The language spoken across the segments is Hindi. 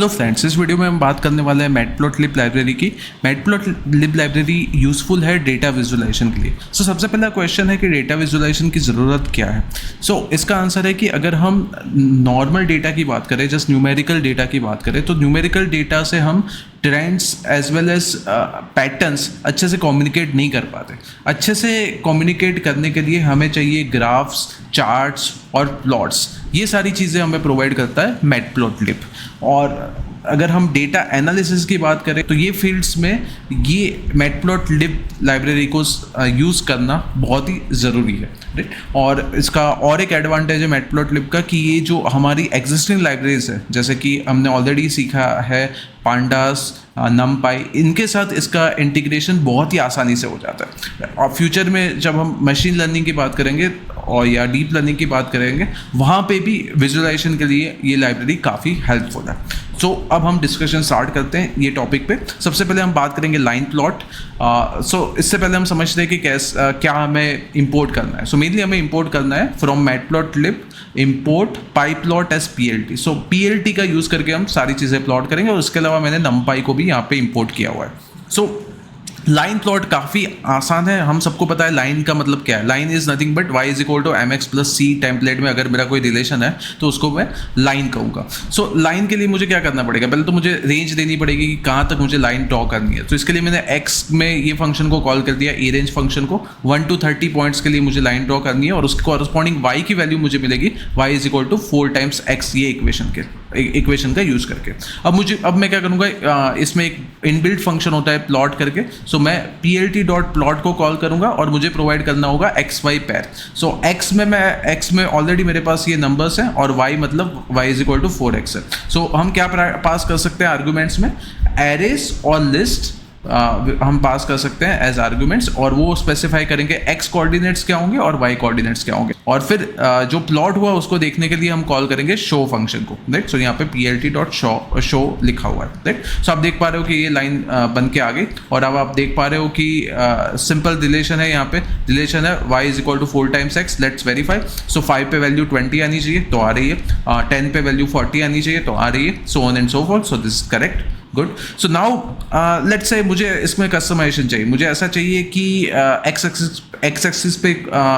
हेलो फ्रेंड्स, इस वीडियो में हम बात करने वाले हैं मैटप्लॉटलिब लाइब्रेरी की। मैटप्लॉटलिब लाइब्रेरी यूज़फुल है डेटा विजुअलाइजेशन के लिए। सबसे पहला क्वेश्चन है कि डेटा विजुअलाइजेशन की ज़रूरत क्या है। इसका आंसर है कि अगर हम नॉर्मल डेटा की बात करें, जस्ट न्यूमेरिकल डेटा की बात करें, तो न्यूमेरिकल डेटा से हम trends as well as patterns अच्छे से कम्युनिकेट नहीं कर पाते। अच्छे से कम्युनिकेट करने के लिए हमें चाहिए ग्राफ्स, चार्ट्स और प्लॉट्स। ये सारी चीज़ें हमें प्रोवाइड करता है मैटप्लॉटलिब। और अगर हम डेटा एनालिसिस की बात करें तो ये फील्ड्स में ये मैटप्लॉटलिब लाइब्रेरी को यूज़ करना बहुत ही ज़रूरी है, राइट। और इसका और एक एडवांटेज है मैटप्लॉटलिब का कि ये जो हमारी एग्जिस्टिंग लाइब्रेरीज है, जैसे कि हमने ऑलरेडी सीखा है पांडास, नमपाई, इनके साथ इसका इंटीग्रेशन बहुत ही आसानी से हो जाता है। और फ्यूचर में जब हम मशीन लर्निंग की बात करेंगे और या डीप लर्निंग की बात करेंगे, वहाँ पे भी विजुअलाइजेशन के लिए ये लाइब्रेरी काफ़ी हेल्पफुल है। अब हम डिस्कशन स्टार्ट करते हैं ये टॉपिक पे। सबसे पहले हम बात करेंगे लाइन प्लॉट। इससे पहले हम समझते हैं कि क्या हमें इंपोर्ट करना है। मेनली हमें इंपोर्ट करना है from matplotlib import pyplot as PLT। PLT का यूज़ करके हम सारी चीज़ें प्लॉट करेंगे और उसके अलावा मैंने नमपाई को भी यहाँ पे इंपोर्ट किया हुआ है। लाइन प्लॉट काफ़ी आसान है। हम सबको पता है लाइन का मतलब क्या है। Line is nothing but y is equal to mx plus c। Template में अगर मेरा कोई रिलेशन है तो उसको मैं लाइन कहूँगा। लाइन के लिए मुझे क्या करना पड़ेगा, पहले तो मुझे रेंज देनी पड़ेगी कि कहाँ तक मुझे लाइन ड्रॉ करनी है। इसके लिए मैंने x में ये फंक्शन को कॉल कर दिया, ए रेंज फंक्शन को। 1 to 30 पॉइंट्स के लिए मुझे लाइन ड्रॉ करनी है और उसके कॉरस्पॉन्डिंग y की वैल्यू मुझे मिलेगी y is equal to 4 times x, ये इक्वेशन का यूज़ करके। अब मैं क्या करूँगा, इसमें एक इनबिल्ट फंक्शन होता है प्लॉट करके। मैं PLT डॉट प्लॉट को कॉल करूँगा और मुझे प्रोवाइड करना होगा XY पेयर। x में ऑलरेडी मेरे पास ये नंबर्स हैं और y मतलब y is equal to 4x है। हम क्या पास कर सकते हैं आर्गूमेंट्स में, एरेस और लिस्ट हम पास कर सकते हैं एज आर्गूमेंट्स, और वो स्पेसिफाई करेंगे x कोऑर्डिनेट्स क्या होंगे और y कोऑर्डिनेट्स क्या होंगे। और फिर जो प्लॉट हुआ उसको देखने के लिए हम कॉल करेंगे शो फंक्शन को, राइट। यहाँ पे PLT डॉट शो लिखा हुआ है, राइट। आप देख पा रहे हो कि ये लाइन बन के आ गई। और अब आप देख पा रहे हो कि सिंपल रिलेशन है। यहाँ पे रिलेशन है y is equal to 4 times x। Let's verify. 5 पे वैल्यू 20 आनी चाहिए तो आ रही है, 10 पे वैल्यू 40 आनी चाहिए तो आ रही है, so on and so forth. This is correct, good. Now let's say मुझे इसमें कस्टमाइजेशन चाहिए। मुझे ऐसा चाहिए कि एक्स एक्सिस पे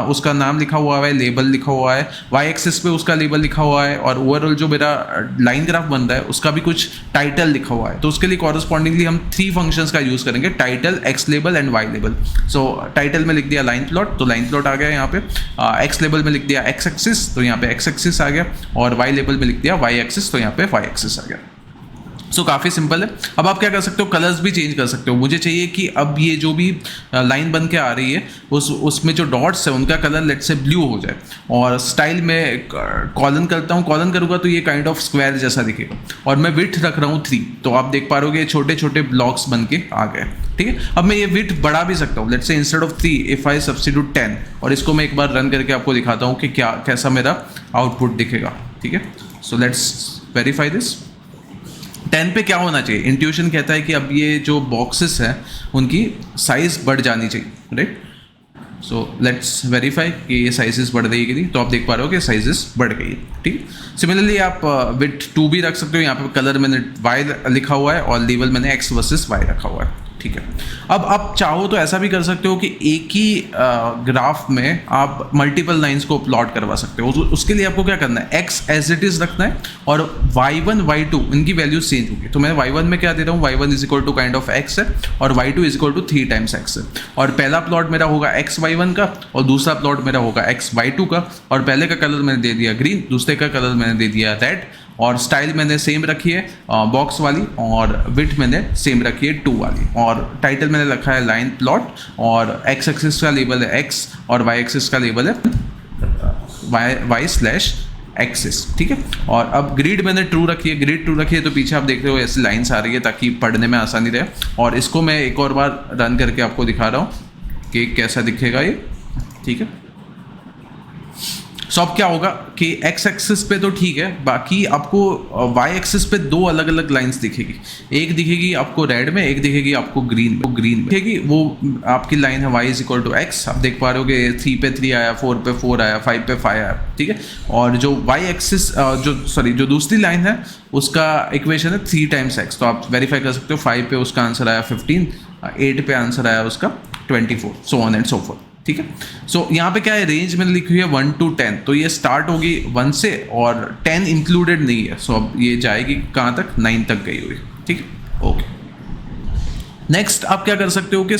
उसका नाम लिखा हुआ है, लेबल लिखा हुआ है, वाई एक्सिस पे उसका लेबल लिखा हुआ है, और ओवरऑल जो मेरा लाइन ग्राफ बन रहा है उसका भी कुछ टाइटल लिखा हुआ है। तो उसके लिए कॉरस्पॉन्डिंगली हम 3 फंक्शंस का यूज़ करेंगे, title, x label and y label. Title में लिख दिया लाइन प्लॉट, तो लाइन प्लॉट आ गया यहाँ पे। एक्स लेबल में लिख दिया एक्स एक्सिस, तो यहाँ पे एक्स एक्सिस आ गया। और वाई लेबल में लिख दिया वाई एक्सिस, तो यहाँ पे वाई एक्सिस आ गया। काफ़ी सिंपल है। अब आप क्या कर सकते हो, कलर्स भी चेंज कर सकते हो। मुझे चाहिए कि अब ये जो भी लाइन बन के आ रही है उसमें जो डॉट्स है उनका कलर लेट से ब्लू हो जाए। और स्टाइल में कॉलन करता हूँ, कॉलन करूँगा तो ये काइंड ऑफ स्क्वायर जैसा दिखेगा। और मैं विड्थ रख रहा हूँ 3, तो आप देख पा रहे हो कि छोटे छोटे ब्लॉक्स बन के आ गए, ठीक है। अब मैं ये विड्थ बढ़ा भी सकता हूँ, लेट से instead of 3 if I substitute 10, और इसको मैं एक बार रन करके आपको दिखाता हूँ कि कैसा मेरा आउटपुट दिखेगा, ठीक है। Let's verify this. 10 पे क्या होना चाहिए, इंट्यूशन कहता है कि अब ये जो बॉक्सेस हैं उनकी साइज़ बढ़ जानी चाहिए, राइट। लेट्स वेरीफाई कि ये साइजेस बढ़ रही है कि नहीं। तो आप देख पा रहे हो कि साइजेस बढ़ गई है, ठीक। सिमिलरली आप विड्थ 2 भी रख सकते हो। यहाँ पे कलर मैंने वाई लिखा हुआ है और लेवल मैंने एक्स वर्सेस वाई रखा हुआ है, ठीक है। अब आप चाहो तो ऐसा भी कर सकते हो कि एक ही ग्राफ में आप मल्टीपल लाइंस को प्लॉट करवा सकते हो। उसके लिए आपको क्या करना है, x एज इट इज रखना है और y1 y2 इनकी वैल्यूज चेंज होगी। तो मैं y1 में क्या दे रहा हूँ, y1 is equal to kind of x है और y2 is equal to 3 times x है। और पहला प्लॉट मेरा होगा x y1 का और दूसरा प्लॉट मेरा होगा x y2 का। और पहले का कलर मैंने दे दिया ग्रीन, दूसरे का कलर मैंने दे दिया रेड, और स्टाइल मैंने सेम रखी है बॉक्स वाली, और विड्थ मैंने सेम रखी है 2 वाली, और टाइटल मैंने रखा है लाइन प्लॉट, और एक्स एक्सिस का लेबल है x और वाई एक्सिस का लेबल है y/एक्सिस, ठीक है। और अब ग्रिड मैंने ट्रू रखी है, ग्रिड ट्रू रखी है तो पीछे आप देख रहे हो ऐसी लाइन्स आ रही है ताकि पढ़ने में आसानी रहे। और इसको मैं एक और बार रन करके आपको दिखा रहा हूँ कि कैसा दिखेगा ये, ठीक है। सो अब क्या होगा कि एक्स एक्सिस पे तो ठीक है, बाकी आपको वाई एक्सिस पे दो अलग अलग लाइंस दिखेगी, एक दिखेगी आपको रेड में, एक दिखेगी आपको ग्रीन में दिखेगी। वो आपकी लाइन है y is equal to x, आप देख पा रहे हो कि 3 पे 3 आया, 4 पे 4 आया, 5 पे 5 आया, ठीक है। और जो y एक्सिस जो दूसरी लाइन है उसका इक्वेशन है 3 टाइम्स x, तो आप वेरीफाई कर सकते हो। 5 पे उसका आंसर आया 15, 8 पे आंसर आया उसका 24, so on and so fourth, ठीक है। सो यहाँ पे क्या है, रेंज मैंने लिखी हुई है 1 to 10, तो ये स्टार्ट होगी 1 से और 10 इंक्लूडेड नहीं है, सो अब ये जाएगी कहाँ तक, 9 तक गई हुई, ठीक है। ओके, नेक्स्ट आप क्या कर सकते हो कि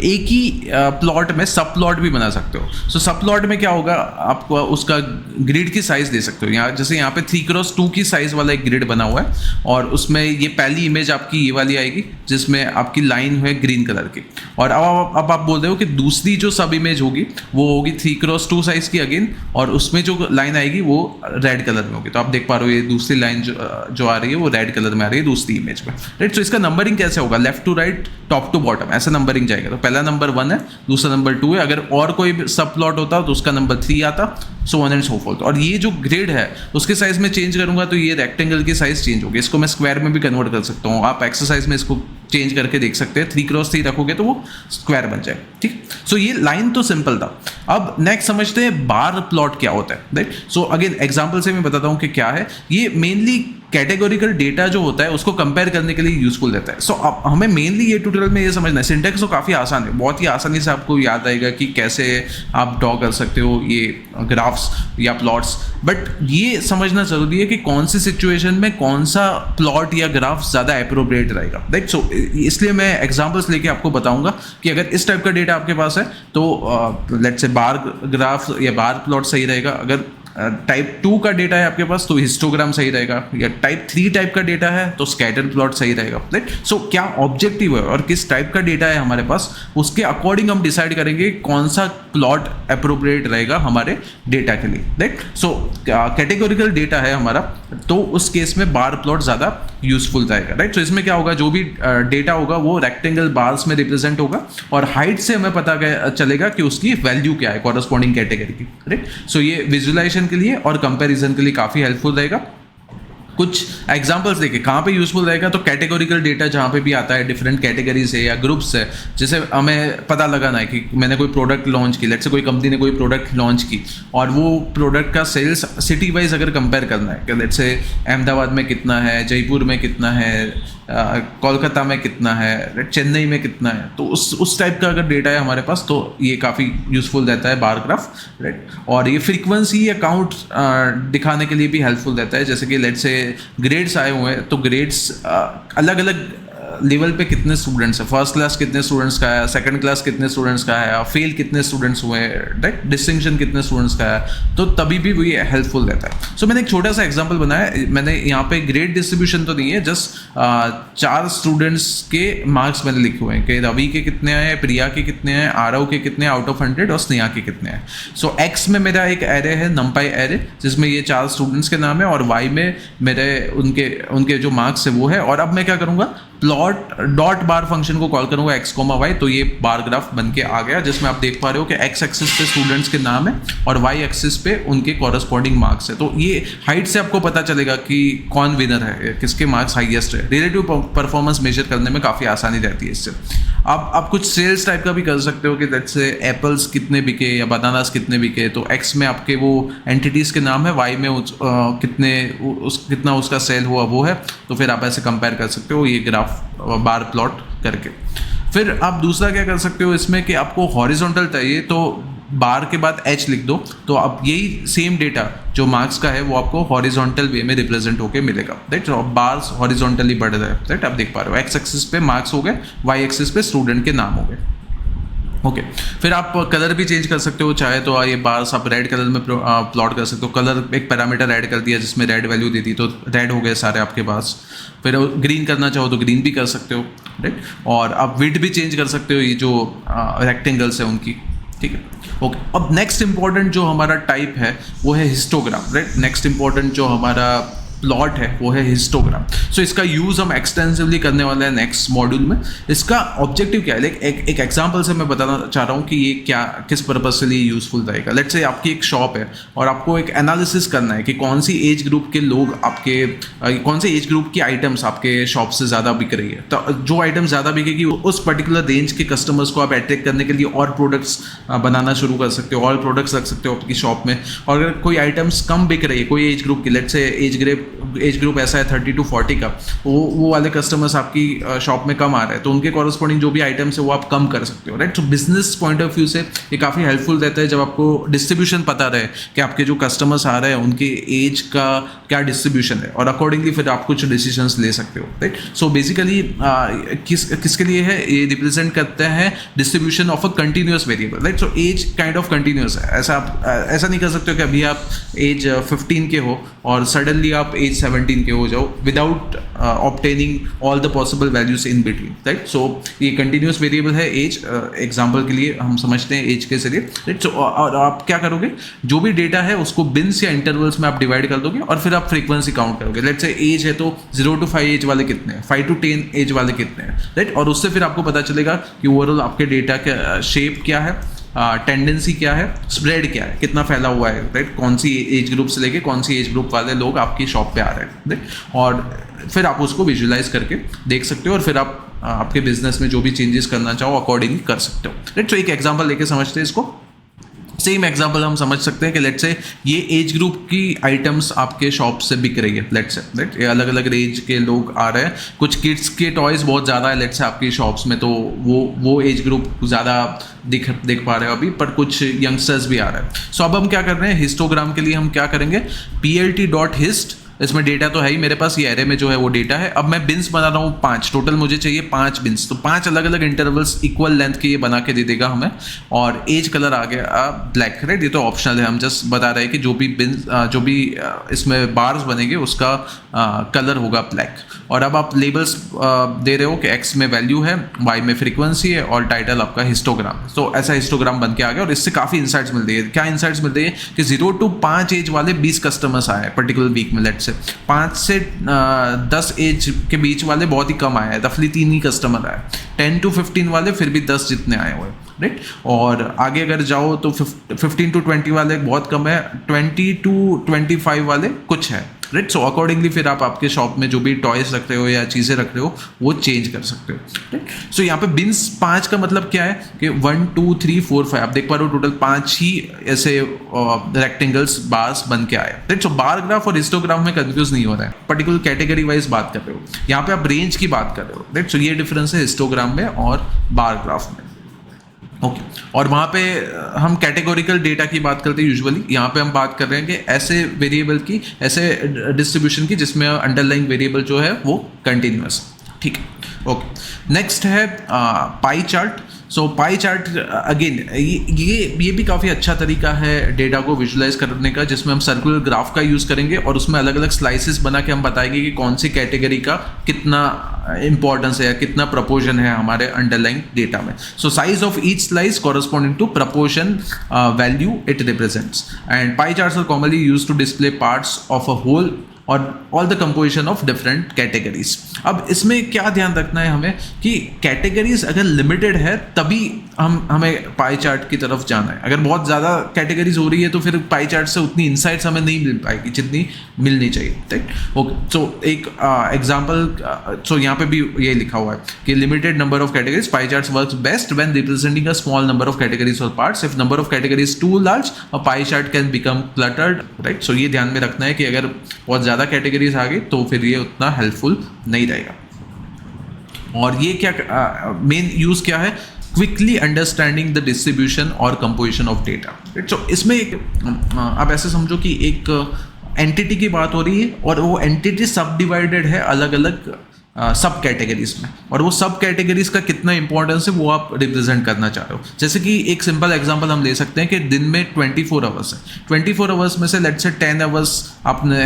एक ही प्लॉट में सब प्लॉट भी बना सकते हो। सो सब प्लॉट में क्या होगा, आपको उसका ग्रिड की साइज दे सकते हो। यहाँ जैसे यहाँ पे 3x2 की साइज वाला एक ग्रिड बना हुआ है और उसमें ये पहली इमेज आपकी ये वाली आएगी जिसमें आपकी लाइन है ग्रीन कलर की, और अब आप बोल रहे हो कि दूसरी जो सब इमेज होगी वो होगी 3x2 साइज की अगेन, और उसमें जो लाइन आएगी वो रेड कलर में होगी। तो आप देख पा रहे हो ये दूसरी लाइन जो आ रही है वो रेड कलर में आ रही है दूसरी इमेज में, राइट। सो इसका नंबरिंग कैसे होगा, left to right, top to bottom, ऐसा नंबरिंग जाएगा। तो पहला नंबर 1 है, दूसरा नंबर 2 है, अगर और कोई सब प्लॉट होता तो उसका नंबर 3 आता, so on and so fourth. और ये जो ग्रिड है उसके साइज में चेंज करूंगा तो ये रेक्टेंगल की साइज चेंज होगी, इसको मैं स्क्वायर में भी कन्वर्ट कर सकता हूँ। आप एक्सरसाइज में इसको चेंज करके देख सकते हैं, 3x3 रखोगे तो वो स्क्वायर बन जाए, ठीक। सो ये लाइन तो सिंपल था। अब नेक्स्ट समझते हैं बार प्लॉट क्या होता है, राइट। सो अगेन एग्जांपल से मैं बताता हूँ कि क्या है ये। मेनली कैटेगोरिकल डेटा जो होता है उसको कंपेयर करने के लिए यूजफुल रहता है। सो अब हमें मेनली ये ट्यूटोरियल में ये समझना है, सिंटैक्स तो काफ़ी आसान है, बहुत ही आसानी से आपको याद आएगा कि कैसे आप ड्रॉ कर सकते हो ये ग्राफ्स या प्लॉट्स, बट ये समझना जरूरी है कि कौन सी सिचुएशन में कौन सा प्लॉट या ग्राफ ज़्यादा अप्रोप्रिएट रहेगा, राइट। सो इसलिए मैं एग्जांपल्स लेके आपको बताऊंगा कि अगर इस टाइप का डेटा आपके पास है तो लेट्स से बार ग्राफ या बार प्लॉट सही रहेगा। अगर टाइप 2 का डेटा है आपके पास तो हिस्टोग्राम सही रहेगा, या टाइप 3 टाइप का डेटा है तो स्कैटर प्लॉट सही रहेगा, राइट। सो क्या ऑब्जेक्टिव है और किस टाइप का डेटा है हमारे पास, उसके अकॉर्डिंग हम डिसाइड करेंगे कौन सा प्लॉट अप्रोप्रिएट रहेगा हमारे डेटा के लिए, राइट। सो कैटेगोरिकल डेटा है हमारा तो उस केस में बार प्लॉट ज़्यादा यूजफुल रहेगा, राइट। सो इसमें क्या होगा, जो भी डेटा होगा वो रेक्टेंगल बार्स में रिप्रेजेंट होगा और हाइट से हमें पता चलेगा कि उसकी वैल्यू क्या है कॉरस्पॉन्डिंग कैटेगरी की, राइट। सो ये विजुअलाइजेशन के लिए और कंपैरिजन के लिए काफ़ी हेल्पफुल रहेगा। कुछ एग्जांपल्स देखें कहाँ पे यूजफुल रहेगा, तो कैटेगोरिकल डेटा जहाँ पे भी आता है, डिफरेंट कैटेगरीज है या ग्रुप्स है, जैसे हमें पता लगाना है कि मैंने कोई प्रोडक्ट लॉन्च की, लेट्स से कोई कंपनी ने कोई प्रोडक्ट लॉन्च की और वो प्रोडक्ट का सेल्स सिटी वाइज अगर कंपेयर करना है कि लेट्स से अहमदाबाद में कितना है, जयपुर में कितना है, कोलकाता में कितना है, चेन्नई में कितना है, तो उस टाइप का अगर डेटा है हमारे पास तो ये काफ़ी यूजफुल रहता है बार ग्राफ, राइट। और ये फ्रीक्वेंसी अकाउंट दिखाने के लिए भी हेल्पफुल रहता है, जैसे कि लेट्स से ग्रेड्स आए हुए हैं तो ग्रेड्स अलग अलग लेवल पे कितने स्टूडेंट्स हैं, फर्स्ट क्लास कितने स्टूडेंट्स का है, सेकंड क्लास कितने स्टूडेंट्स का है, फेल कितने स्टूडेंट्स हुए हैं, राइट, डिस्टिंक्शन कितने स्टूडेंट्स का है, तो तभी भी वो ये हेल्पफुल रहता है। सो मैंने एक छोटा सा एग्जांपल बनाया, मैंने यहाँ पे ग्रेड डिस्ट्रीब्यूशन तो नहीं है, जस्ट 4 स्टूडेंट्स के मार्क्स मैंने लिखे हुए हैं कि रवि के कितने आए, प्रिया के कितने हैं, आरव के कितने आउट ऑफ 100 और स्नेहा के कितने हैं। सो एक्स में मेरा एक एरे है नंपाई एरे जिसमें ये 4 स्टूडेंट्स के नाम है, और वाई में मेरे उनके जो मार्क्स है वो है। और अब मैं क्या करूँगा, प्लॉट डॉट बार फंक्शन को कॉल करूंगा x, y, तो ये बार ग्राफ बन के आ गया जिसमें आप देख पा रहे हो कि x एक्सिस पे स्टूडेंट्स के नाम है और y एक्सिस पे उनके कॉरस्पॉन्डिंग मार्क्स है। तो ये हाइट से आपको पता चलेगा कि कौन विनर है, किसके मार्क्स हाईएस्ट है। रिलेटिव परफॉर्मेंस मेजर करने में काफ़ी आसानी रहती है इससे। आप कुछ सेल्स टाइप का भी कर सकते हो कि लेट्स से एप्पल्स कितने बिके या बनानास कितने बिके, तो x में आपके वो एंटिटीज़ के नाम है, y में कितना उसका सेल हुआ वो है, तो फिर आप ऐसे कंपेयर कर सकते हो ये ग्राफ बार प्लॉट करके। फिर आप दूसरा क्या कर सकते हो इसमें कि आपको हॉरिजॉन्टल चाहिए तो बार के बाद h लिख दो, तो आप यही सेम डेटा जो मार्क्स का है वो आपको हॉरिजॉन्टल वे में रिप्रेजेंट होके मिलेगा, राइट। बार्स हॉरिजॉन्टली बढ़ रहे हैं, राइट, आप देख पा रहे हो x एक्सिस पे मार्क्स हो गए, y एक्सिस पे स्टूडेंट के नाम हो गए। ओके, फिर आप कलर भी चेंज कर सकते हो, चाहे तो ये बार्स आप रेड कलर में प्लॉट कर सकते हो। कलर एक पैरामीटर ऐड कर दिया जिसमें रेड वैल्यू दे दी तो रेड हो गए सारे आपके पास। फिर ग्रीन करना चाहो तो ग्रीन भी कर सकते हो, राइट। और आप विड्थ भी चेंज कर सकते हो, ये जो रेक्टेंगल्स है उनकी, ठीक है। ओके, अब नेक्स्ट इंपॉर्टेंट जो हमारा टाइप है वो है हिस्टोग्राम, राइट। नेक्स्ट इंपॉर्टेंट जो हमारा प्लॉट है वो है हिस्टोग्राम। सो इसका यूज़ हम एक्सटेंसिवली करने वाले हैं नेक्स्ट मॉड्यूल में। इसका ऑब्जेक्टिव क्या है, लाइक एक एग्जांपल से मैं बताना चाह रहा हूँ कि ये क्या किस पर्पज के लिए यूजफुल रहेगा। लेट्स से आपकी एक शॉप है और आपको एक एनालिसिस करना है कि कौन सी एज ग्रुप के लोग आपके कौन से एज ग्रुप की आइटम्स आपके शॉप से ज़्यादा बिक रही है। तो जो आइटम ज़्यादा बिकेगी उस पर्टिकुलर रेंज के कस्टमर्स को आप अट्रैक्ट करने के लिए और प्रोडक्ट्स बनाना शुरू कर सकते हो, और प्रोडक्ट्स रख सकते हो आपकी शॉप में। और अगर कोई आइटम्स कम बिक रही है कोई एज ग्रुप की, लेट्स से एज ग्रुप ऐसा है 30 to 40 का, वो वाले कस्टमर्स आपकी शॉप में कम आ रहे हैं, तो उनके कॉरस्पॉन्डिंग जो भी आइटम्स है वो आप कम कर सकते हो, राइट। तो बिजनेस पॉइंट ऑफ व्यू से ये काफ़ी हेल्पफुल रहता है जब आपको डिस्ट्रीब्यूशन पता रहे कि आपके जो कस्टमर्स आ रहे हैं उनके एज का क्या डिस्ट्रीब्यूशन है, और अकॉर्डिंगली फिर आप कुछ डिसीजंस ले सकते हो, राइट। सो बेसिकली किसके लिए है, ये रिप्रेजेंट करते हैं distribution of a continuous variable, right. So as kind of continuous है, ऐसा नहीं कर सकते हो कि अभी आप एज 15 के हो और सडनली आप एज 17 के हो जाओ without obtaining all the possible values in between, right. So ये कंटिन्यूअस वेरिएबल है एज, एग्जांपल के लिए हम समझते हैं एज के जरिए, राइट। सो और आप क्या करोगे, जो भी डेटा है उसको बिन्स या इंटरवल्स में आप डिवाइड कर दोगे और फिर आप फ्रीक्वेंसी काउंट करोगे। लेट्स से एज है तो 0 to 5 एज वाले कितने हैं, 5 to 10 एज वाले कितने हैं, राइट। और उससे फिर आपको पता चलेगा कि ओवरऑल आपके डेटा का शेप क्या है, टेंडेंसी क्या है, स्प्रेड क्या है, कितना फैला हुआ है, राइट। कौन सी एज ग्रुप से लेके कौन सी एज ग्रुप वाले लोग आपकी शॉप पे आ रहे हैं, राइट। और फिर आप उसको विजुलाइज करके देख सकते हो और फिर आप आपके बिजनेस में जो भी चेंजेस करना चाहो अकॉर्डिंगली कर सकते हो, राइट। तो एक एग्जांपल लेके समझते हैं इसको। सेम एग्जांपल हम समझ सकते हैं कि लेट्स से ये एज ग्रुप की आइटम्स आपके शॉप से बिक रही है, लेट्स से, राइट। ये अलग अलग रेंज के लोग आ रहे हैं, कुछ किड्स के टॉयज़ बहुत ज़्यादा है लेट्स से आपकी शॉप्स में, तो वो एज ग्रुप ज़्यादा देख पा रहे हो अभी, पर कुछ यंगस्टर्स भी आ रहे हैं। सो अब हम क्या कर रहे हैं, हिस्टोग्राम के लिए हम क्या करेंगे, plt.hist, इसमें डेटा तो है ही मेरे पास, ये एरे में जो है वो डेटा है। अब मैं बिन्स बना रहा हूँ 5, टोटल मुझे चाहिए 5 बिन्स, तो 5 अलग अलग इंटरवल्स इक्वल लेंथ के ये बना के दे देगा हमें। और एज कलर आ गया ब्लैक, राइट। ये तो ऑप्शनल है, हम जस्ट बता रहे हैं कि जो भी बिन्स जो भी इसमें बार्स बनेंगे उसका कलर होगा ब्लैक। और अब आप लेबल्स दे रहे हो कि एक्स में वैल्यू है, वाई में फ्रीक्वेंसी है और टाइटल आपका हिस्टोग्राम। तो ऐसा हिस्टोग्राम बन के आ गया और इससे काफ़ी इंसाइट्स मिल रही है। क्या इंसाइट्स मिल रही है कि 0 to 5 एज वाले 20 कस्टमर्स आए हैं पर्टिकुलर वीक में, लेट्स से 5 से 10 एज के बीच वाले बहुत ही कम आए हैं, रफली 3 ही कस्टमर आए। 10 to 15 वाले फिर भी 10 जितने आए हुए, राइट। और आगे अगर जाओ तो 15 to 20 वाले बहुत कम है, 20 to 25 वाले कुछ है, राइट। सो अकॉर्डिंगली फिर आप आपके शॉप में जो भी टॉयज रख रहे हो या चीज़ें रख रहे हो वो चेंज कर सकते हो, राइट। सो यहाँ पे बिन्स 5 का मतलब क्या है कि 1 2 3 4 5 आप देख पा रहे हो, टोटल 5 ही ऐसे रेक्टेंगल्स बार्स बन के आए, राइट। सो बार ग्राफ और हिस्टोग्राम में कंफ्यूज नहीं हो रहा है, पर्टिकुलर कैटेगरी वाइज बात कर रहे हो, यहाँ पे आप रेंज की बात कर रहे हो, राइट। सो ये डिफरेंस है हिस्टोग्राम में और बार ग्राफ में, ओके। और वहाँ पे हम कैटेगोरिकल डेटा की बात करते हैं यूजुअली, यहाँ पे हम बात कर रहे हैं कि ऐसे वेरिएबल की, ऐसे डिस्ट्रीब्यूशन की जिसमें अंडरलाइंग वेरिएबल जो है वो कंटिन्यूअस, ठीक है, ओके। नेक्स्ट है पाई चार्ट। सो पाई चार्ट अगेन ये भी काफ़ी अच्छा तरीका है डेटा को विजुलाइज करने का, जिसमें हम सर्कुलर ग्राफ का यूज़ करेंगे और उसमें अलग अलग स्लाइसेस बना के हम बताएंगे कि कौन सी कैटेगरी का कितना इंपॉर्टेंस है या कितना प्रपोर्शन है हमारे अंडरलाइंग डेटा में। So size of each slice corresponding to proportion value it represents, and pie charts are commonly used to display parts of a whole or all the composition of different categories. अब इसमें क्या ध्यान रखना है हमें कि कैटेगरीज अगर लिमिटेड है तभी हमें पाई चार्ट की तरफ जाना है। अगर बहुत ज़्यादा कैटेगरीज हो रही है तो फिर पाई चार्ट से उतनी इंसाइट्स हमें नहीं मिल पाएगी जितनी मिलनी चाहिए, राइट। ओके, सो एक एग्जाम्पल, सो यहाँ पे भी ये लिखा हुआ है कि limited number of categories, pie charts works best when representing a small number of categories or parts. If number of categories too large a pie chart can become cluttered, right. So ये ध्यान में रखना है कि अगर बहुत ज़्यादा कैटेगरीज आ गई तो फिर ये उतना हेल्पफुल नहीं रहेगा। और ये क्या मेन यूज़ क्या है, क्विकली अंडरस्टैंडिंग द डिस्ट्रीब्यूशन और कंपोजिशन ऑफ डेटा, राइट। सो इसमें एक आप ऐसे समझो कि एक एंटिटी की बात हो रही है और वो एंटिटी सब डिवाइडेड है अलग अलग सब कैटेगरीज में, और वो सब कैटेगरीज का कितना इंपॉर्टेंस है वो आप रिप्रेजेंट करना चाह रहे हो। जैसे कि एक सिंपल एग्जांपल हम ले सकते हैं कि दिन में 24 आवर्स है, 24 आवर्स में से लेट्स से 10 आवर्स आपने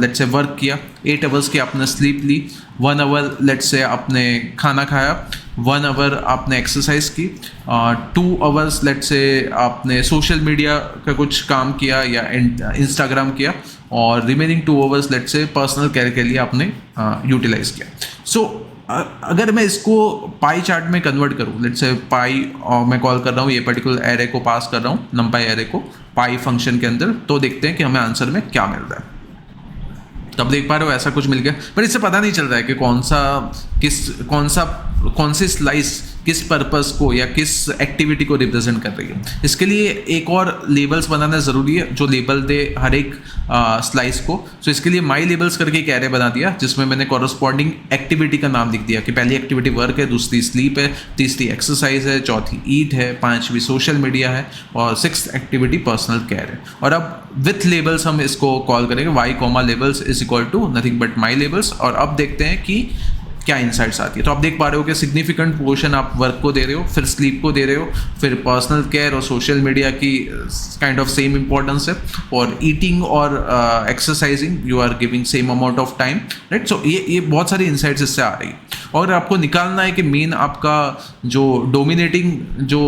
लेट्स से वर्क किया, 8 आवर्स की आपने sleep Lee, 1 our let's say आपने खाना खाया, 1 आवर आपने एक्सरसाइज की, 2 आवर्स लेट से आपने सोशल मीडिया का कुछ काम किया या इंस्टाग्राम किया, और रिमेनिंग 2 आवर्स लेट से पर्सनल केयर के लिए आपने यूटिलाइज किया। सो अगर मैं इसको पाई चार्ट में कन्वर्ट करूँ, लेट से पाई मैं कॉल कर रहा हूँ ये पर्टिकुलर एरे को, पास कर रहा हूँ नंपाई एरे को पाई फंक्शन के अंदर, तो देखते हैं कि हमें आंसर में क्या मिल रहा है। तब देख पा रहे हो ऐसा कुछ मिल गया, पर इससे पता नहीं चल रहा है कि कौन सी स्लाइस किस पर्पस को या किस एक्टिविटी को रिप्रेजेंट कर रही है। इसके लिए एक और लेबल्स बनाना ज़रूरी है जो लेबल दे हर एक स्लाइस को। सो इसके लिए माई लेबल्स करके एक एरे बना दिया जिसमें मैंने कॉरस्पॉन्डिंग एक्टिविटी का नाम लिख दिया कि पहली एक्टिविटी वर्क है, दूसरी स्लीप है, तीसरी एक्सरसाइज है, चौथी ईट है, पांचवी सोशल मीडिया है, और 6th एक्टिविटी पर्सनल केयर है। और अब विथ लेबल्स हम इसको कॉल करेंगे, y comma labels is equal to nothing but my labels. और अब देखते हैं कि क्या इनसाइट्स आती है। तो आप देख पा रहे हो कि सिग्निफिकेंट पोर्शन आप वर्क को दे रहे हो, फिर स्लीप को दे रहे हो, फिर पर्सनल केयर और सोशल मीडिया की काइंड ऑफ सेम इंपॉर्टेंस है, और ईटिंग और exercising you are giving same amount of time, right. So ये बहुत सारी इनसाइट्स इससे आ रही है। और आपको निकालना है कि मेन आपका जो डोमिनेटिंग जो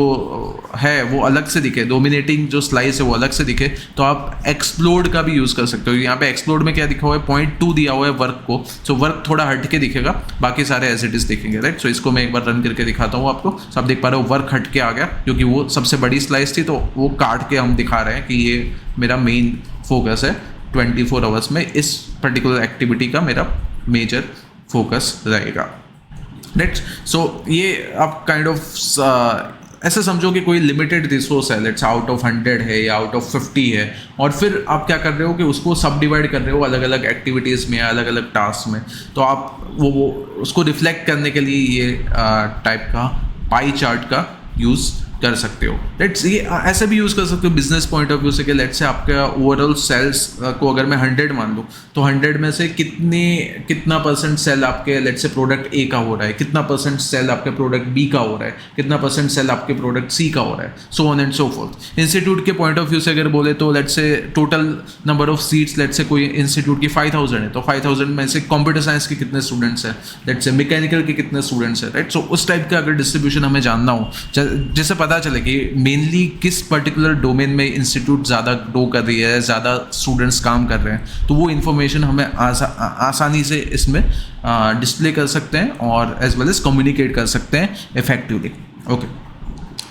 है वो अलग से दिखे, डोमिनेटिंग जो स्लाइस है वो अलग से दिखे, तो आप एक्सप्लोड का भी यूज़ कर सकते हो। यहाँ पे एक्सप्लोड में क्या दिखा हुआ है, 0.2 दिया हुआ है वर्क को, सो वर्क थोड़ा हट के दिखेगा, बाकी सारे एज इट इज दिखेंगे, राइट। सो इसको मैं एक बार रन करके दिखाता हूँ आपको। सो आप देख पा रहे हो वर्क हट के आ गया क्योंकि वो सबसे बड़ी स्लाइस थी, तो वो काट के हम दिखा रहे हैं कि ये मेरा मेन फोकस है 24 आवर्स में, इस पर्टिकुलर एक्टिविटी का मेरा मेजर फोकस रहेगा, राइट। सो ये आप काइंड ऑफ ऐसे समझो कि कोई लिमिटेड रिसोर्स है, लेट्स आउट ऑफ 100 है या आउट ऑफ 50 है, और फिर आप क्या कर रहे हो कि उसको सब डिवाइड कर रहे हो अलग अलग एक्टिविटीज़ में, अलग अलग टास्क में। तो आप वो उसको रिफ्लेक्ट करने के लिए ये टाइप का पाई चार्ट का यूज़ कर सकते हो, लेट्स ये ऐसे भी यूज़ कर सकते हो बिजनेस पॉइंट ऑफ व्यू से कि लेट्स से आपका ओवरऑल सेल्स को अगर मैं 100 मान लूँ, तो 100 में से कितना परसेंट सेल आपके लेट्स से प्रोडक्ट ए का हो रहा है, कितना परसेंट सेल आपके प्रोडक्ट बी का हो रहा है, कितना परसेंट सेल आपके प्रोडक्ट सी का हो रहा है, so on and so fourth. Institute के पॉइंट ऑफ व्यू से अगर बोले तो let's say total number of seats, let's say कोई इंस्टीट्यूट की 5000 है, तो 5000 में से कंप्यूटर साइंस के कितने स्टूडेंट्स हैं, लेट्स से मैकेनिकल के कितने स्टूडेंट्स हैं, राइट। सो उस टाइप का अगर डिस्ट्रीब्यूशन हमें जानना हो, जैसे पता चले कि मेनली किस पर्टिकुलर डोमेन में इंस्टीट्यूट ज़्यादा ग्रो कर रही है, ज़्यादा स्टूडेंट्स काम कर रहे हैं, तो वो इन्फॉर्मेशन हमें आसानी से इसमें डिस्प्ले कर सकते हैं और एज वेल एज कम्युनिकेट कर सकते हैं इफेक्टिवली। ओके,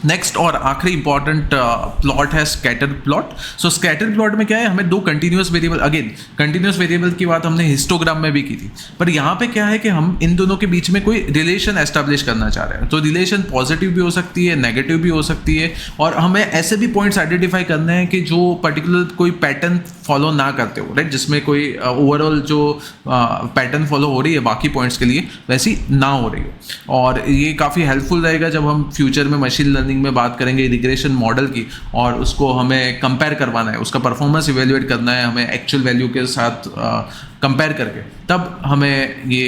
नेक्स्ट और आखिरी इंपॉर्टेंट प्लॉट है स्कैटर प्लॉट। सो स्कैटर प्लॉट में क्या है, हमें दो continuous variable, again continuous variable की बात हमने हिस्टोग्राम में भी की थी, पर यहाँ पे क्या है कि हम इन दोनों के बीच में कोई रिलेशन एस्टैब्लिश करना चाह रहे हैं। तो रिलेशन पॉजिटिव भी हो सकती है, नेगेटिव भी हो सकती है, और हमें ऐसे भी पॉइंट्स आइडेंटिफाई करने हैं कि जो पर्टिकुलर कोई पैटर्न फॉलो ना करते हो, राइट, जिसमें कोई ओवरऑल जो पैटर्न फॉलो हो रही है बाकी पॉइंट्स के लिए वैसी ना हो रही हो। और ये काफ़ी हेल्पफुल रहेगा जब हम फ्यूचर में मशीन लर्निंग में बात करेंगे रिग्रेशन मॉडल की, और उसको हमें कंपेयर करवाना है, उसका परफॉर्मेंस इवेल्युएट करना है हमें एक्चुअल वैल्यू के साथ कंपेयर करके, तब हमें ये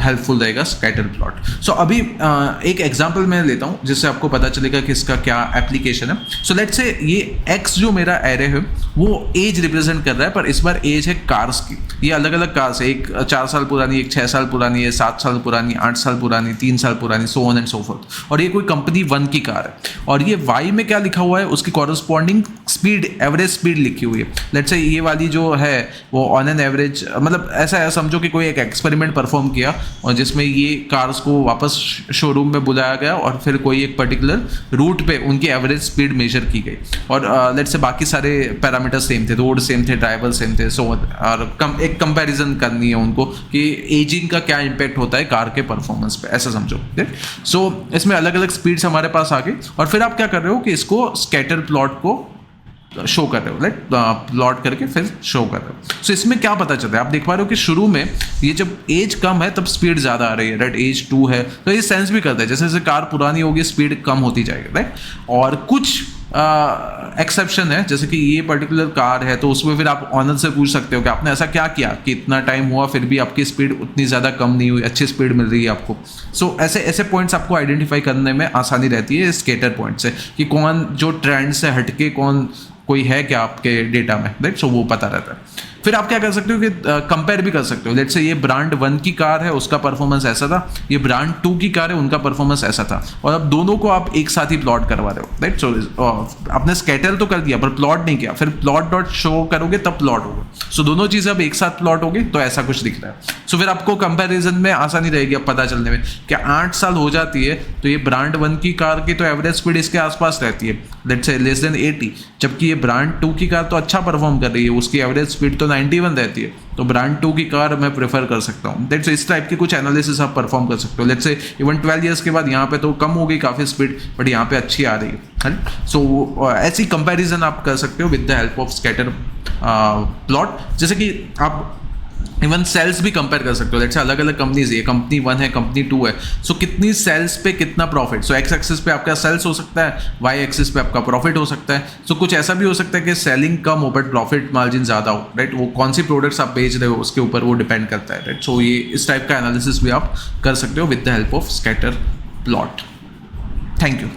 हेल्पफुल रहेगा स्कैटर प्लॉट। सो अभी एक एग्जांपल मैं लेता हूँ जिससे आपको पता चलेगा कि इसका क्या एप्लीकेशन है। सो लेट्स से ये एक्स जो मेरा एरे है वो एज रिप्रेजेंट कर रहा है, पर इस बार एज है कार्स की। ये अलग अलग कार्स है, एक 4 साल पुरानी, एक 6 साल पुरानी है, 7 साल पुरानी, 8 साल पुरानी, 3 साल पुरानी, so on and so fourth. और ये कोई कंपनी 1 की कार है, और ये वाई में क्या लिखा हुआ है, उसकी कॉरस्पॉन्डिंग स्पीड, एवरेज स्पीड लिखी हुई है। लेट्स से ये वाली जो है वो ऑन एन एवरेज, मतलब ऐसा समझो कि कोई एक एक्सपेरिमेंट परफॉर्म किया और जिसमें ये कार्स को वापस शोरूम में बुलाया गया और फिर कोई एक पर्टिकुलर रूट पे उनकी एवरेज स्पीड मेजर की गई, और लेट्स से बाकी सारे पैरामीटर्स सेम थे, रोड सेम थे, ड्राइवर सेम थे, सो और एक कंपैरिजन करनी है उनको कि एजिंग का क्या इम्पैक्ट होता है कार के परफॉर्मेंस पे, ऐसा समझो। सो इसमें अलग अलग स्पीड्स हमारे पास आ गई, और फिर आप क्या कर रहे हो कि इसको स्कैटर प्लॉट को शो कर रहे हो, लाइक प्लॉट करके फिर शो कर रहे हो। सो इसमें क्या पता चलता है, आप देख पा रहे हो कि शुरू में ये जब एज कम है तब स्पीड ज़्यादा आ रही है, राइट, एज 2 है, तो ये सेंस भी करता है जैसे जैसे कार पुरानी होगी स्पीड कम होती जाएगी, राइट। और कुछ एक्सेप्शन है, जैसे कि ये पर्टिकुलर कार है तो उसमें फिर आप ऑनर से पूछ सकते हो कि आपने ऐसा क्या किया कि इतना टाइम हुआ फिर भी आपकी स्पीड उतनी ज़्यादा कम नहीं हुई, अच्छी स्पीड मिल रही है आपको। सो ऐसे पॉइंट्स आपको आइडेंटिफाई करने में आसानी रहती है स्केटर पॉइंट से, कि कौन जो ट्रेंड से हटके कौन कोई है क्या आपके डेटा में, राइट। सो वो पता रहता है। फिर आप क्या कर सकते हो कि कंपेयर भी कर सकते हो। लेट्स से ये ब्रांड 1 की कार है, उसका परफॉर्मेंस ऐसा था, ये ब्रांड 2 की कार है, उनका परफॉर्मेंस ऐसा था, और अब दोनों को आप एक साथ ही प्लॉट करवा रहे हो, राइट। सो आपने स्कैटर तो कर दिया पर प्लॉट नहीं किया, फिर प्लॉट डॉट शो करोगे तब प्लॉट होगा। सो दोनों चीज़ें अब एक साथ प्लॉट होगी तो ऐसा कुछ दिख रहा है। सो फिर आपको कंपैरिजन में आसानी रहेगी अब पता चलने में। क्या 8 साल हो जाती है तो ये ब्रांड 1 की कार की तो एवरेज स्पीड इसके आसपास रहती है, लेट्स से लेस देन 80, जबकि ये ब्रांड 2 की कार तो अच्छा परफॉर्म कर रही है, उसकी एवरेज स्पीड तो 91 रहती है, तो ब्रांड 2 की कार मैं प्रेफर कर सकता हूँ। लेट्स से इस टाइप की कुछ एनालिसिस आप परफॉर्म कर सकते हो। लेट्स से इवन 12 ईयर्स के बाद यहाँ पे तो कम हो गई काफ़ी स्पीड, बट यहाँ पे अच्छी आ रही है। सो ऐसी कंपैरिजन आप कर सकते हो with the help of scatter plot. जैसे कि आप इवन सेल्स भी कंपेयर कर सकते हो। लेट्स से अलग अलग कंपनीज, ये कंपनी 1 है, कंपनी 2 है, सो कितनी सेल्स पे कितना प्रॉफिट। सो एक्स एक्सिस पे आपका सेल्स हो सकता है, वाई एक्सिस पे आपका प्रॉफिट हो सकता है। सो कुछ ऐसा भी हो सकता है कि सेलिंग कम हो बट प्रॉफिट मार्जिन ज़्यादा हो, राइट। वो कौन सी प्रोडक्ट्स आप बेच रहे हो उसके ऊपर वो डिपेंड करता है, राइट। सो ये इस टाइप का एनालिसिस भी आप कर सकते हो with the help of scatter plot. Thank you.